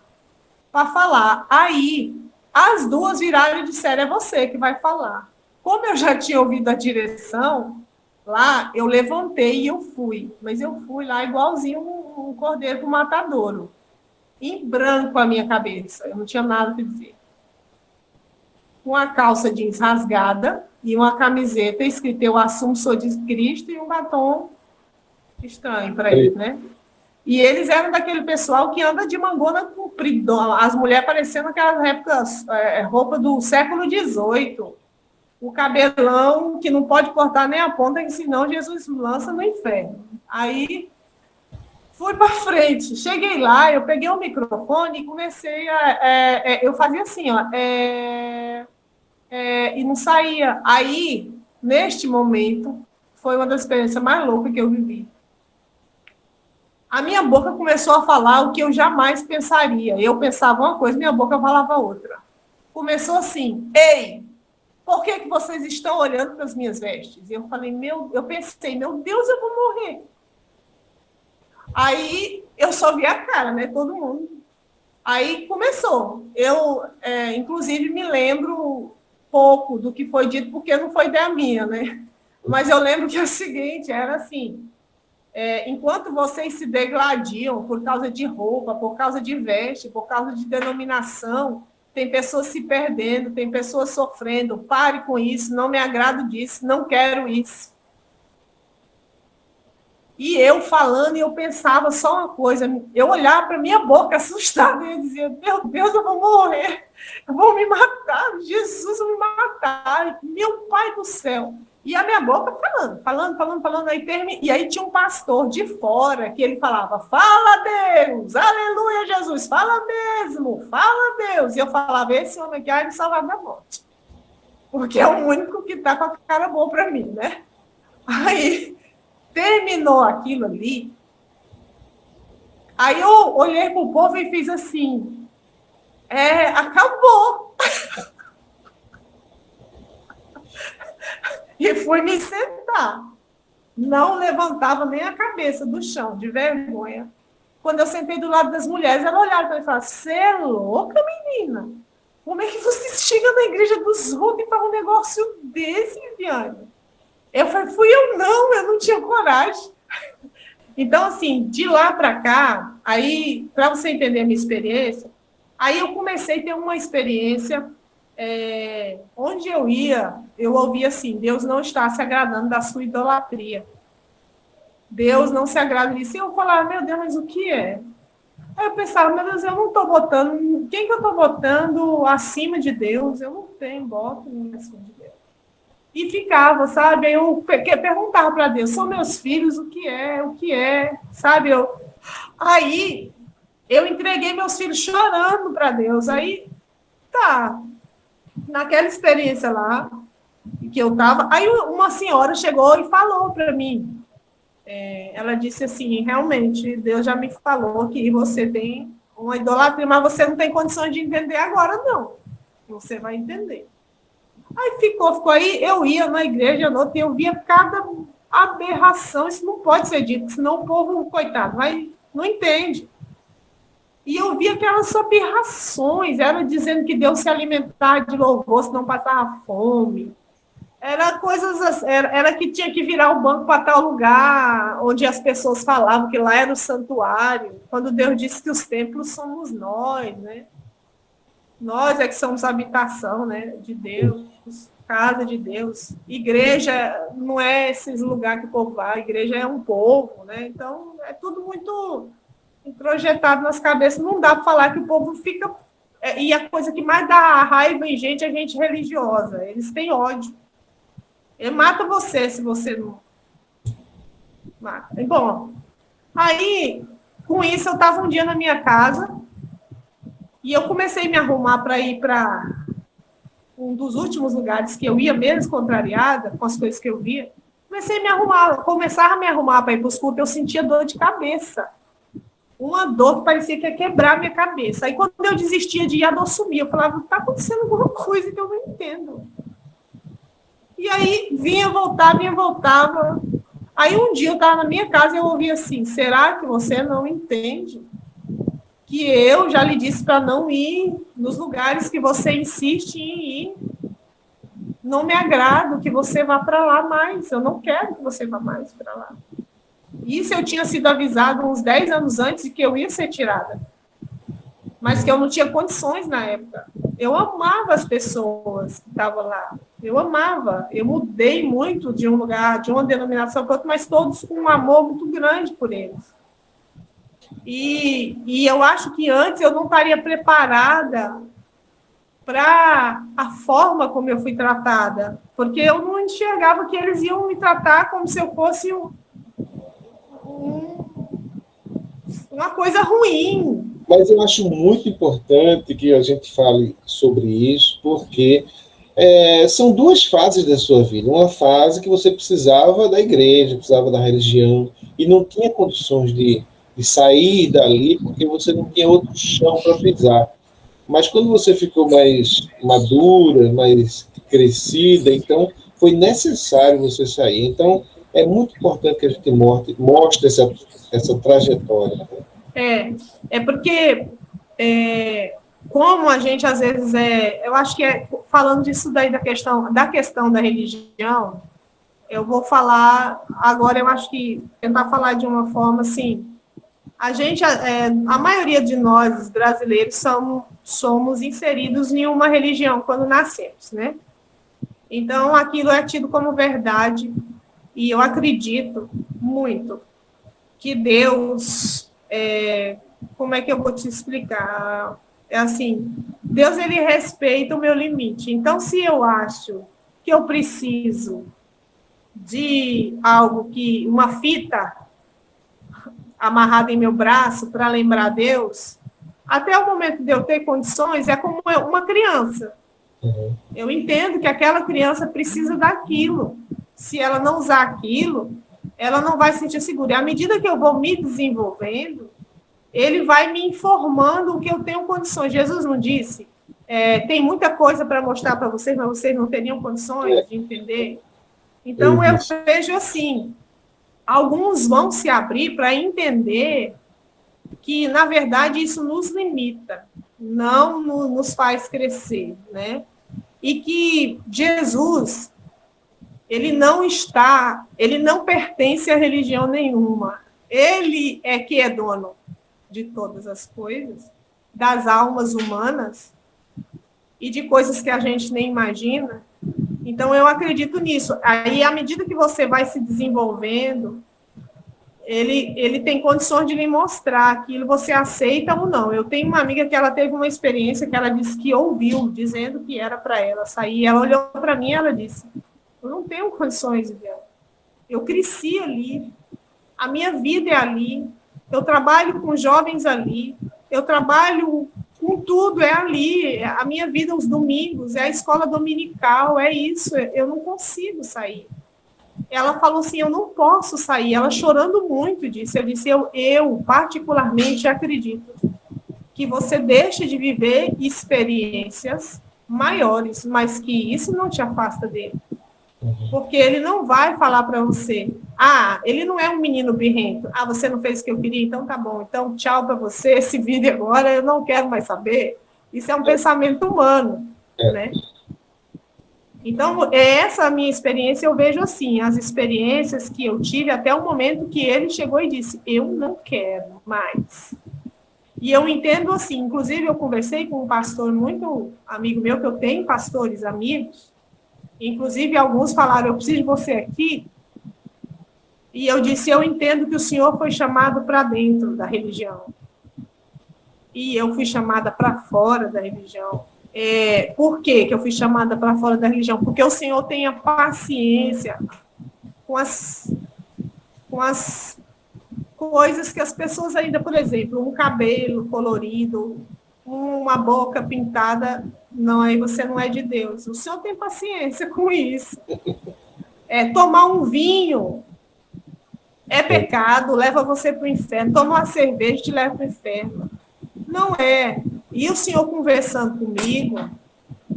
para falar. Aí, as duas viraram e disseram, é você que vai falar. Como eu já tinha ouvido a direção, lá, eu levantei e eu fui. Mas eu fui lá igualzinho um cordeiro para o matadouro. Em branco a minha cabeça, eu não tinha nada para dizer. Com a calça jeans rasgada e uma camiseta escrita eu assumo, sou de Cristo, e um batom estranho para eles, né? E eles eram daquele pessoal que anda de mangona comprida, as mulheres parecendo aquelas épocas, roupa do século XVIII, o cabelão que não pode cortar nem a ponta, que senão Jesus lança no inferno. Aí Fui para frente, cheguei lá, eu peguei o microfone e comecei eu fazia assim, ó, e não saía. Aí, neste momento, foi uma das experiências mais loucas que eu vivi. A minha boca começou a falar o que eu jamais pensaria. Eu pensava uma coisa, minha boca falava outra. Começou assim: ei, por que vocês estão olhando para as minhas vestes? Eu falei, eu pensei, meu Deus, eu vou morrer. Aí eu só vi a cara, né? Todo mundo. Aí começou. Eu, inclusive, me lembro pouco do que foi dito, porque não foi ideia minha, né? Mas eu lembro que é o seguinte, era assim, enquanto vocês se degladiam por causa de roupa, por causa de veste, por causa de denominação, tem pessoas se perdendo, tem pessoas sofrendo, pare com isso, não me agrado disso, não quero isso. E eu falando, e eu pensava só uma coisa, eu olhava para minha boca assustada, e eu dizia, meu Deus, eu vou morrer, eu vou me matar, Jesus vai me matar, meu Pai do céu. E a minha boca falando, e aí tinha um pastor de fora, que ele falava, fala Deus, aleluia Jesus, fala mesmo, fala Deus. E eu falava, esse homem aqui vai me salvar da morte, porque é o único que está com a cara boa para mim, né? Aí terminou aquilo ali, aí eu olhei para o povo e fiz assim, acabou. E fui me sentar. Não levantava nem a cabeça do chão, de vergonha. Quando eu sentei do lado das mulheres, elas olharam para mim e falaram, você é louca, menina? Como é que você chega na igreja dos outros e fala um negócio desse, Viviane? Eu falei, eu não tinha coragem. Então, assim, de lá para cá, aí, para você entender a minha experiência, aí eu comecei a ter uma experiência, onde eu ia, eu ouvia assim, Deus não está se agradando da sua idolatria. Deus não se agrada disso. E eu falava, meu Deus, mas o que é? Aí eu pensava, meu Deus, eu não estou botando, quem que eu estou botando acima de Deus? Eu não tenho, boto acima de Deus. E ficava, sabe? Aí eu perguntava para Deus, são meus filhos, o que é, sabe? Aí eu entreguei meus filhos chorando para Deus. Aí, tá, naquela experiência lá, que eu estava, aí uma senhora chegou e falou para mim, ela disse assim, realmente, Deus já me falou que você tem uma idolatria, mas você não tem condições de entender agora, não. Você vai entender. Aí ficou aí, eu ia na igreja à noite e eu via cada aberração, isso não pode ser dito, senão o povo, coitado, não entende. E eu via aquelas aberrações, era dizendo que Deus se alimentar de louvor, se não passava fome. Era coisas, era que tinha que virar o banco para tal lugar, onde as pessoas falavam que lá era o santuário, quando Deus disse que os templos somos nós, né? Nós é que somos a habitação, né, de Deus, casa de Deus. Igreja não é esses lugares que o povo vai, a igreja é um povo, né? Então, é tudo muito projetado nas cabeças. Não dá para falar que o povo fica... E a coisa que mais dá raiva em gente é gente religiosa. Eles têm ódio. Ele mata você se você não mata. Bom, aí, com isso, eu estava um dia na minha casa e eu comecei a me arrumar para ir para um dos últimos lugares que eu ia, mesmo contrariada com as coisas que eu via. Começava a me arrumar para ir para os cultos, eu sentia dor de cabeça. Uma dor que parecia que ia quebrar a minha cabeça. Aí, quando eu desistia de ir, a dor sumia. Eu falava, está acontecendo alguma coisa que eu não entendo. E aí, vinha, voltava. Aí, um dia, eu estava na minha casa e eu ouvi assim, será que você não entende que eu já lhe disse para não ir nos lugares que você insiste em ir? Não me agrada que você vá para lá mais. Eu não quero que você vá mais para lá. Isso eu tinha sido avisado uns 10 anos antes de que eu ia ser tirada. Mas que eu não tinha condições na época. Eu amava as pessoas que estavam lá. Eu amava. Eu mudei muito de um lugar, de uma denominação para outra, mas todos com um amor muito grande por eles. E eu acho que antes eu não estaria preparada para a forma como eu fui tratada. Porque eu não enxergava que eles iam me tratar como se eu fosse uma coisa ruim. Mas eu acho muito importante que a gente fale sobre isso, porque são duas fases da sua vida. Uma fase que você precisava da igreja, precisava da religião, e não tinha condições de sair dali, porque você não tinha outro chão para pisar. Mas quando você ficou mais madura, mais crescida, então foi necessário você sair. Então, é muito importante que a gente mostre essa trajetória. É porque, como a gente às vezes eu acho que falando disso daí da questão da religião, eu vou falar agora, eu acho que tentar falar de uma forma assim, a maioria de nós brasileiros somos inseridos em uma religião quando nascemos, né? Então, aquilo é tido como verdade, e eu acredito muito que Deus, como é que eu vou te explicar? É assim, Deus, ele respeita o meu limite. Então, se eu acho que eu preciso de algo uma fita amarrada em meu braço para lembrar Deus, até o momento de eu ter condições, é como uma criança. Uhum. Eu entendo que aquela criança precisa daquilo. Se ela não usar aquilo, ela não vai se sentir segura. E à medida que eu vou me desenvolvendo, ele vai me informando o que eu tenho condições. Jesus não disse, tem muita coisa para mostrar para vocês, mas vocês não teriam condições de entender. Então, eu vejo assim, alguns vão se abrir para entender que, na verdade, isso nos limita, não nos faz crescer, né? E que Jesus, ele não pertence a religião nenhuma. Ele é que é dono de todas as coisas, das almas humanas e de coisas que a gente nem imagina. Então, eu acredito nisso. Aí, à medida que você vai se desenvolvendo, ele tem condições de lhe mostrar aquilo, você aceita ou não. Eu tenho uma amiga que ela teve uma experiência que ela disse que ouviu, dizendo que era para ela sair. Ela olhou para mim e ela disse, eu não tenho condições, Viviane. Eu cresci ali, a minha vida é ali, eu trabalho com jovens ali, eu trabalho com tudo, é ali, a minha vida, os domingos, é a escola dominical, é isso, eu não consigo sair. Ela falou assim, eu não posso sair, ela chorando muito disse, eu disse, eu particularmente acredito que você deixa de viver experiências maiores, mas que isso não te afasta dele. Porque ele não vai falar para você, ele não é um menino birrento, você não fez o que eu queria, então tá bom, então tchau para você, esse vídeo agora eu não quero mais saber. Isso é um pensamento humano, né? Então, essa a minha experiência, eu vejo assim, as experiências que eu tive até o momento que ele chegou e disse, eu não quero mais. E eu entendo assim, inclusive eu conversei com um pastor muito amigo meu, que eu tenho pastores amigos, inclusive alguns falaram, eu preciso de você aqui, e eu disse, eu entendo que o senhor foi chamado para dentro da religião, e eu fui chamada para fora da religião. Por que eu fui chamada para fora da religião? Porque o Senhor tenha paciência com as coisas que as pessoas ainda, por exemplo, um cabelo colorido, uma boca pintada, não, aí você não é de Deus. O Senhor tem paciência com isso. Tomar um vinho é pecado, leva você para o inferno. Tomar uma cerveja te leva para o inferno. Não é. E o Senhor conversando comigo,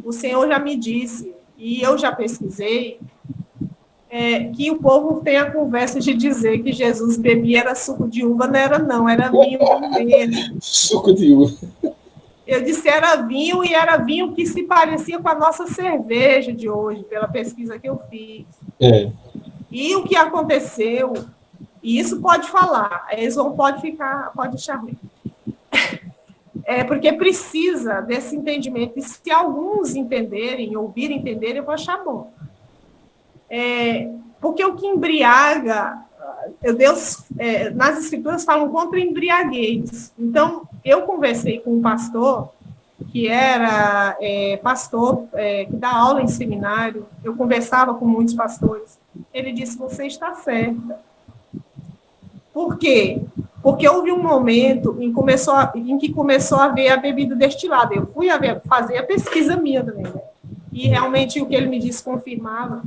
o Senhor já me disse, e eu já pesquisei, que o povo tem a conversa de dizer que Jesus bebia era suco de uva, não era vinho vermelho. Suco de uva. Eu disse era vinho, e era vinho que se parecia com a nossa cerveja de hoje, pela pesquisa que eu fiz. E o que aconteceu, e isso pode falar, eles vão pode deixar ruim. Porque precisa desse entendimento. E se alguns entenderem, ouvirem entenderem, eu vou achar bom. Porque o que embriaga, Deus, nas escrituras falam contra embriaguez. Então, eu conversei com um pastor, que era pastor, que dá aula em seminário, eu conversava com muitos pastores, ele disse, você está certa. Por quê? Porque houve um momento em que começou a ver a bebida destilada. Eu fui fazer a pesquisa minha também, né? E realmente o que ele me disse confirmava.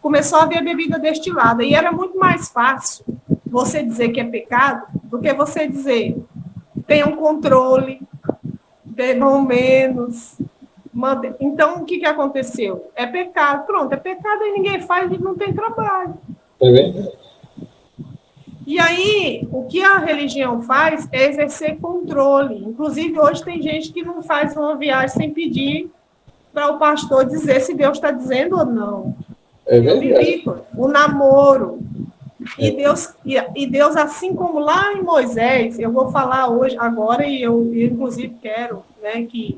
Começou a ver a bebida destilada. E era muito mais fácil você dizer que é pecado do que você dizer tenha um controle, bebam menos. Então, o que aconteceu? É pecado. Pronto, é pecado e ninguém faz e não tem trabalho. É verdade. E aí, o que a religião faz é exercer controle. Inclusive, hoje tem gente que não faz uma viagem sem pedir para o pastor dizer se Deus está dizendo ou não. É verdade. O namoro. E Deus, assim como lá em Moisés, eu vou falar hoje, agora, e eu inclusive quero, né, que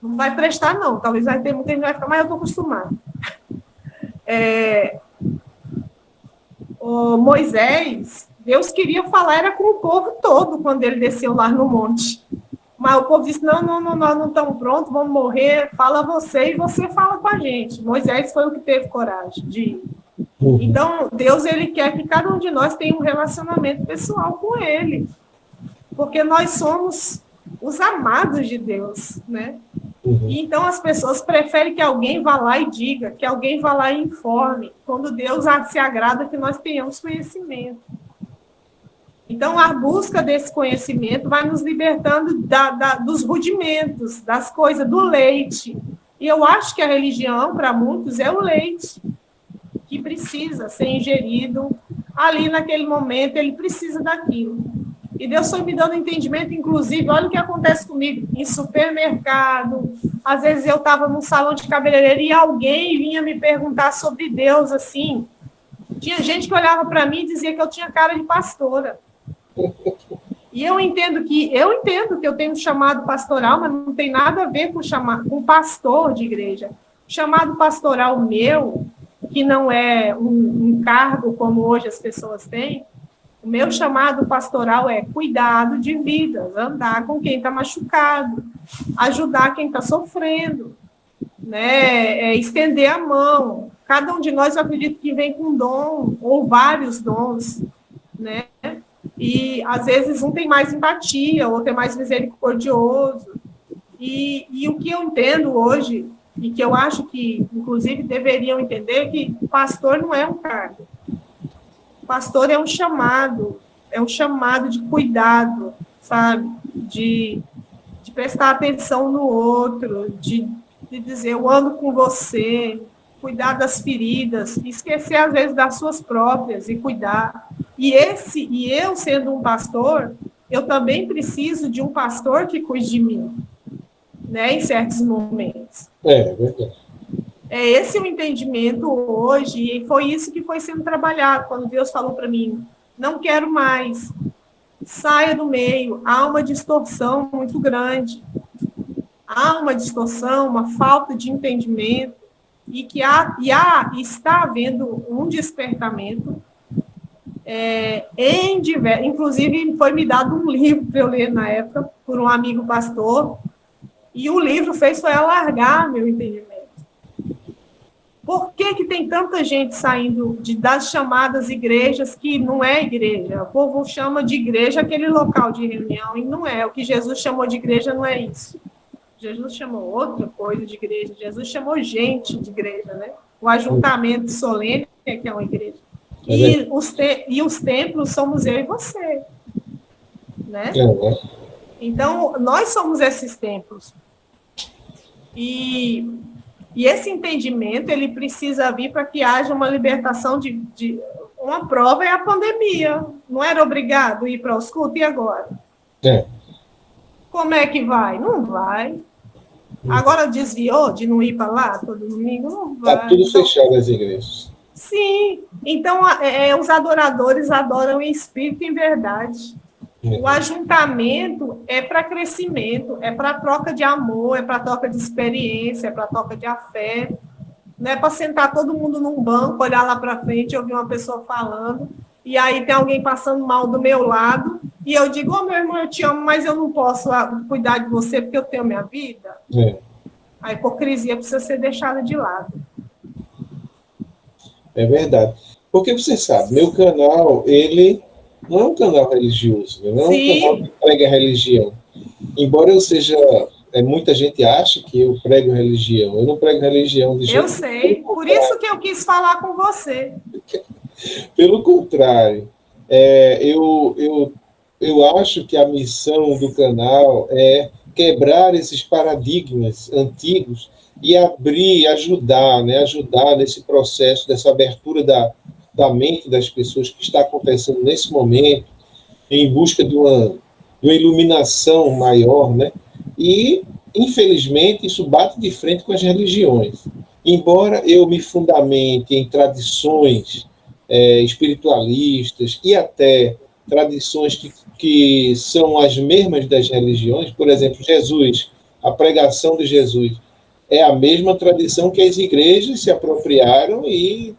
não vai prestar, não. Talvez vai ter muita gente que vai ficar, mas eu estou acostumado. O Moisés, Deus queria falar, era com o povo todo, quando ele desceu lá no monte. Mas o povo disse, não, nós não estamos prontos, vamos morrer, fala você e você fala com a gente. Moisés foi o que teve coragem de ir. Então, Deus, ele quer que cada um de nós tenha um relacionamento pessoal com ele. Porque nós somos os amados de Deus, né? E então, as pessoas preferem que alguém vá lá e diga, que alguém vá lá e informe, quando Deus se agrada que nós tenhamos conhecimento. Então, a busca desse conhecimento vai nos libertando dos rudimentos, das coisas, do leite. E eu acho que a religião, para muitos, é o leite, que precisa ser ingerido ali naquele momento, ele precisa daquilo. E Deus foi me dando entendimento, inclusive, olha o que acontece comigo, em supermercado, às vezes eu estava num salão de cabeleireiro e alguém vinha me perguntar sobre Deus, assim, tinha gente que olhava para mim e dizia que eu tinha cara de pastora. E eu entendo que eu tenho um chamado pastoral, mas não tem nada a ver com pastor de igreja. O chamado pastoral meu, que não é um cargo como hoje as pessoas têm, o meu chamado pastoral é cuidado de vidas, andar com quem está machucado, ajudar quem está sofrendo, né? Estender a mão. Cada um de nós, eu acredito que vem com um dom, ou vários dons, né? E, às vezes, um tem mais empatia, outro é mais misericordioso. E o que eu entendo hoje, e que eu acho que, inclusive, deveriam entender, é que pastor não é um cargo. Pastor é um chamado de cuidado, sabe? De prestar atenção no outro, de dizer, eu ando com você, cuidar das feridas, esquecer, às vezes, das suas próprias e cuidar. E eu, sendo um pastor, eu também preciso de um pastor que cuide de mim, né, em certos momentos. É verdade. É esse o entendimento hoje, e foi isso que foi sendo trabalhado, quando Deus falou para mim, não quero mais, saia do meio, há uma distorção muito grande, há uma distorção, uma falta de entendimento, e que está havendo um despertamento, inclusive foi me dado um livro para eu ler na época, por um amigo pastor, e o livro foi alargar meu entendimento. Por que tem tanta gente saindo das chamadas igrejas que não é igreja? O povo chama de igreja aquele local de reunião, e não é. O que Jesus chamou de igreja não é isso. Jesus chamou outra coisa de igreja. Jesus chamou gente de igreja, né? O ajuntamento solene é que é uma igreja. E os templos somos eu e você, né? Então, nós somos esses templos. E esse entendimento, ele precisa vir para que haja uma libertação de uma prova é a pandemia. Não era obrigado a ir para os cultos, e agora? Como é que vai? Não vai. Agora desviou de não ir para lá todo domingo? Não vai. Está tudo fechado as igrejas. Sim. Então, os adoradores adoram em espírito e em verdade. O ajuntamento é para crescimento, é para troca de amor, é para troca de experiência, é para troca de afeto. Não é para sentar todo mundo num banco, olhar lá para frente e ouvir uma pessoa falando, e aí tem alguém passando mal do meu lado, e eu digo, meu irmão, eu te amo, mas eu não posso cuidar de você porque eu tenho minha vida. A hipocrisia precisa ser deixada de lado. É verdade. Porque você sabe, meu canal, ele não é um canal religioso, né? Não é um Sim. canal que prega religião. Embora eu seja, muita gente acha que eu prego religião. Eu não prego religião de jeito Eu sei. Por isso que eu quis falar com você. Pelo contrário, eu acho que a missão do canal é quebrar esses paradigmas antigos e abrir, ajudar, né, ajudar nesse processo, dessa abertura da mente das pessoas que está acontecendo nesse momento, em busca de uma iluminação maior, né? E, infelizmente, isso bate de frente com as religiões. Embora eu me fundamente em tradições espiritualistas e até tradições que são as mesmas das religiões, por exemplo, Jesus, a pregação de Jesus, é a mesma tradição que as igrejas se apropriaram e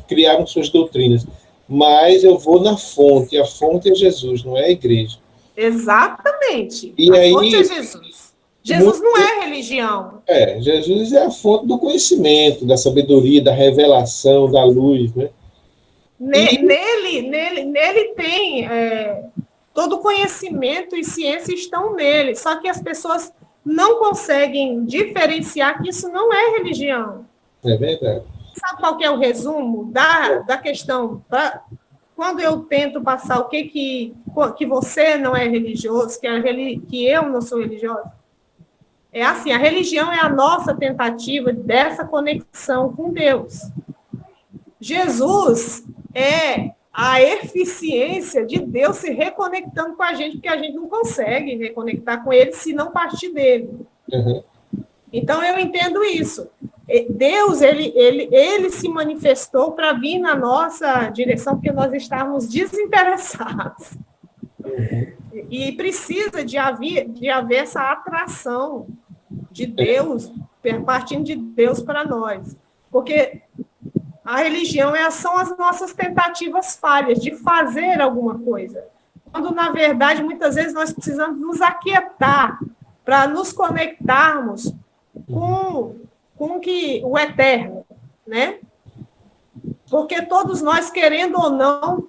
criaram suas doutrinas. Mas eu vou na fonte, a fonte é Jesus, não é a igreja. Exatamente. E a aí, fonte é Jesus. Jesus não é religião. Jesus é a fonte do conhecimento, da sabedoria, da revelação, da luz, né? Nele tem todo conhecimento e ciência estão nele, só que as pessoas não conseguem diferenciar que isso não é religião. É verdade. Sabe qual que é o resumo da questão? Quando eu tento passar o que você não é religioso, que eu não sou religiosa, é assim, a religião é a nossa tentativa dessa conexão com Deus. Jesus é a eficiência de Deus se reconectando com a gente, porque a gente não consegue reconectar com ele se não partir dele. Uhum. Então, eu entendo isso. Deus, ele se manifestou para vir na nossa direção, porque nós estávamos desinteressados. Uhum. E precisa de haver essa atração de Deus, partindo de Deus para nós. Porque a religião são as nossas tentativas falhas de fazer alguma coisa. Quando, na verdade, muitas vezes nós precisamos nos aquietar para nos conectarmos com o eterno, né? Porque todos nós, querendo ou não,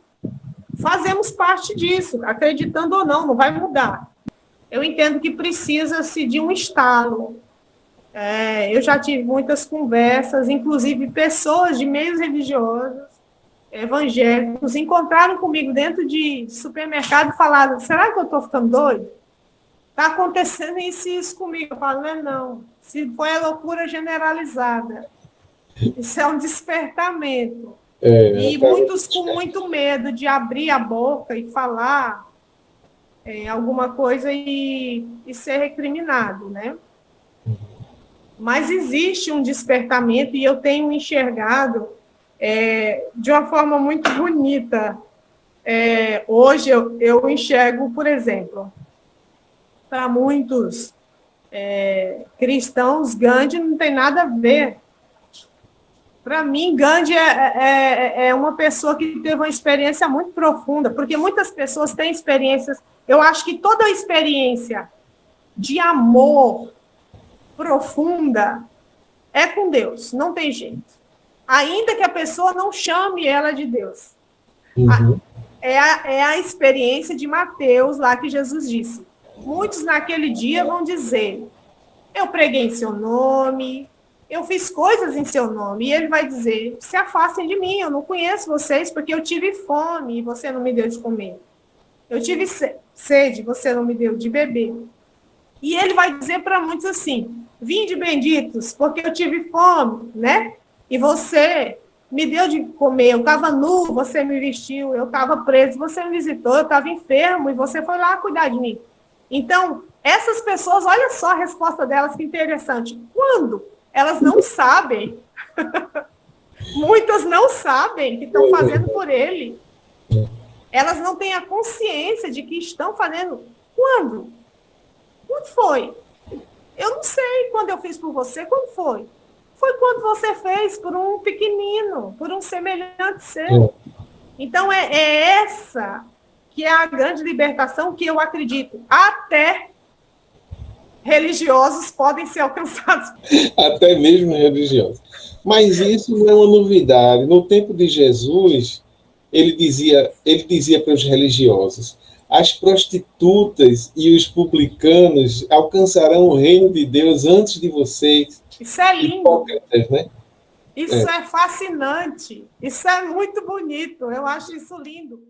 fazemos parte disso, acreditando ou não vai mudar. Eu entendo que precisa-se de um estalo. Eu já tive muitas conversas, inclusive pessoas de meios religiosos, evangélicos, encontraram comigo dentro de supermercado e falaram: será que eu estou ficando doido? Está acontecendo isso comigo. Eu falo: não. Se foi a loucura generalizada. Isso é um despertamento. E muitos com muito medo de abrir a boca e falar alguma coisa e ser recriminado, né? Mas existe um despertamento e eu tenho enxergado de uma forma muito bonita. Hoje eu enxergo, por exemplo, para muitos cristãos, Gandhi não tem nada a ver. Para mim, Gandhi é uma pessoa que teve uma experiência muito profunda, porque muitas pessoas têm experiências. Eu acho que toda experiência de amor profunda é com Deus, não tem jeito. Ainda que a pessoa não chame ela de Deus. Uhum. É a experiência de Mateus, lá que Jesus disse. Muitos naquele dia vão dizer: eu preguei em seu nome, eu fiz coisas em seu nome. E ele vai dizer: se afastem de mim, eu não conheço vocês, porque eu tive fome e você não me deu de comer. Eu tive sede, você não me deu de beber. E ele vai dizer para muitos assim: vinde benditos, porque eu tive fome, né? E você me deu de comer. Eu estava nu, você me vestiu. Eu estava preso, você me visitou. Eu estava enfermo e você foi lá cuidar de mim. Então, essas pessoas, olha só a resposta delas, que interessante. Quando elas não sabem, muitas não sabem que estão fazendo por ele. Elas não têm a consciência de que estão fazendo. Quando? Quando foi? Eu não sei quando eu fiz por você. Quando foi? Foi quando você fez por um pequenino, por um semelhante seu. Então, essa que é a grande libertação que eu acredito. Até religiosos podem ser alcançados. Até mesmo religiosos. Mas isso não é uma novidade. No tempo de Jesus, ele dizia para os religiosos: as prostitutas e os publicanos alcançarão o reino de Deus antes de vocês. Isso é lindo. Hipócritas, né? Isso é fascinante. Isso é muito bonito. Eu acho isso lindo.